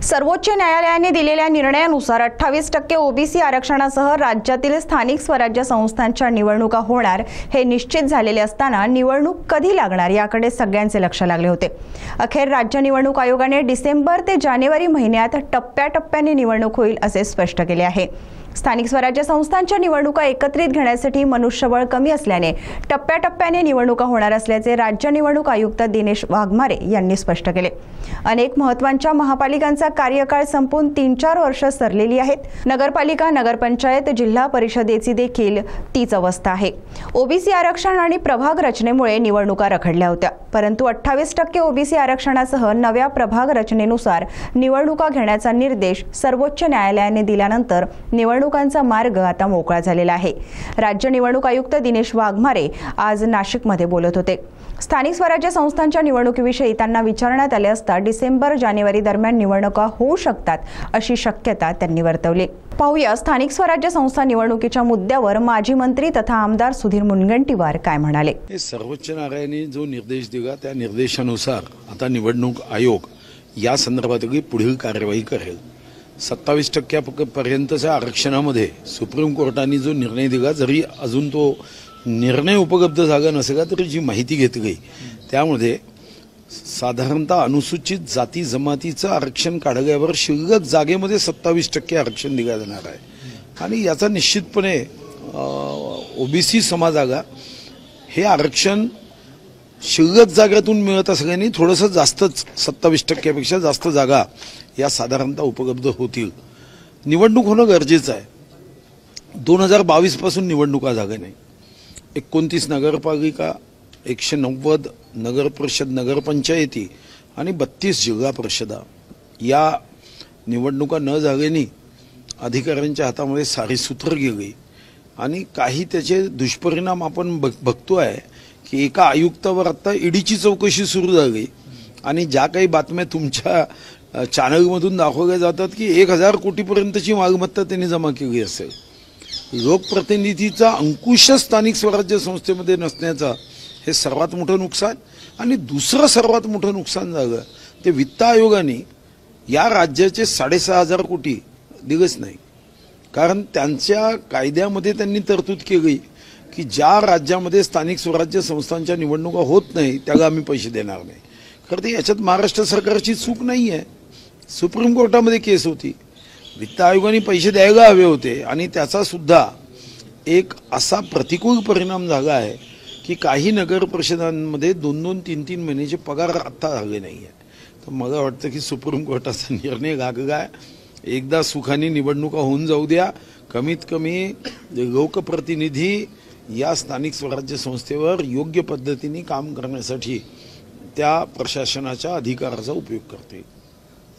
सर्वोच्च न्यायालयाने दिलेल्या निर्णयानुसार 28% ओबीसी आरक्षणासह राज्यातील स्थानिक स्वराज्य संस्थांच्या निवडणुका होणार हे निश्चित झालेले असताना निवडणूक कधी लागणार याकडे सगळ्यांचे लक्ष लागले होते। अखेर राज्य निवडणूक आयोगाने डिसेंबर ते जानेवारी महिन्यात टप्प्याटप्प्याने निवडणूक होईल असे स्पष्ट केले आहे। स्थानिक स्वराज्य संस्थांच्या निवडणुका एकत्रित घेण्यासाठी मनुष्यबळ कमी असल्याने टप्प्याटप्प्याने निवडणुका होणार असल्याचे राज्य निवडणूक आयुक्त दिनेश वाघमारे यांनी स्पष्ट केले। अनेक महत्त्वाच्या महापालिकांचा कार्यकाळ संपून 3-4 वर्ष सरलेली आहेत। नगरपालिका, नगरपंचायत, जिल्हा परिषदेची देखील तीच अवस्था आहे। ओबीसी आरक्षण आणि प्रभाग रचनेमुळे निवडणुका रखडल्या होत्या, परंतु 28% ओबीसी आरक्षणासह नव्या प्रभाग रचनेनुसार निवडणुका घेण्याचा निर्देश सर्वोच्च न्यायालयाने दिल्यानंतर निवडणुकांचा मार्ग आता मोकळा झालेला आहे। राज्य निवडणूक आयुक्त दिनेश वाघमारे आज नाशिकमध्ये बोलत होते। स्थानिक स्वराज्य संस्थांच्या निवडणुकीविषयी त्यांना विचारण्यात आले असता डिसेंबर-जानेवारी दरम्यान निवडणुका होऊ शकतात अशी शक्यता त्यांनी वर्तवली। पाहूया स्थानिक स्वराज्य संस्था निवडणुकीच्या मुद्द्यावर माजी मंत्री तथा आमदार सुधीर मुनगंटीवार काय म्हणाले। सर्वोच्च न्यायालयाने जो निर्देश दिला त्या निर्देशानुसार आता निवडणूक आयोग या संदर्भात पुढील कार्यवाही करेल। 27% पर्यंतच्या आरक्षणामध्ये सुप्रीम कोर्टाने जो निर्णय दिला, जरी अजून तो निर्णय उपलब्ध झाला नसेल तरी जी माहिती घेतली त्यामध्ये साधारणतः अनुसूचित जाती जमातीचं आरक्षण काढल्यावर शिल्लक जागेमध्ये 27% आरक्षण दिलं जाणार आहे आणि याचा निश्चितपणे ओबीसी समाजाला हे आरक्षण शिल्लक जागेतून मिळत असल्याने थोडंसं जास्तच 27% जास्त जागा या साधारणतः उपलब्ध होतील। निवडणूक होणं गरजेचं आहे। 2022 पासून निवडणुका झाल्या नाही। 29 नगरपालिका, 190 नगर परिषद, नगरपंचायती आणि 32 जिल्हा परिषदा या निवडणुका न झाल्याने अधिकाऱ्यांच्या हातामध्ये सारी सूत्र गेली आणि काही त्याचे दुष्परिणाम आपण बघतोय की एका आयुक्तावर आता ईडीची चौकशी सुरू झाली आणि ज्या काही बातम्या तुमच्या चॅनलमधून दाखवल्या जातात की 1000 कोटीपर्यंतची मालमत्ता त्यांनी जमा केली असेल। लोकप्रतिनिधीचा अंकुश स्थानिक स्वराज्य संस्थेमध्ये नसण्याचा हे सर्वात मोठं नुकसान आणि दुसरं सर्वात मोठं नुकसान झालं ते वित्त आयोगाने या राज्याचे 6,500 कोटी दिलेच नाही। कारण त्यांच्या कायद्यामध्ये त्यांनी तरतूद केली की ज्या राज्यामध्ये स्थानिक स्वराज्य संस्थांच्या निवडणुका होत नाही त्याला आम्ही पैसे देणार नाही। खरं तर याच्यात महाराष्ट्र सरकारची चूक नाही आहे। सुप्रीम कोर्टामध्ये केस होती, वित्त आयोगाने पैसे द्यायला हवे होते आणि त्याचा सुद्धा एक असा प्रतिकूल परिणाम झाला आहे की काही नगर परिषदांमध्ये 2-2, 3-3 महिन्याचे पगार आता झाले नाही आहे। तर मला वाटतं की सुप्रीम कोर्टाचा निर्णय लागला आहे, एकदा सुखाने निवडणुका होऊन जाऊ द्या। कमीत कमी लोकप्रतिनिधी या स्थानिक स्वराज्य संस्थेवर योग्य पद्धतीने काम करण्यासाठी त्या प्रशासनाच्या अधिकाराचा उपयोग करते।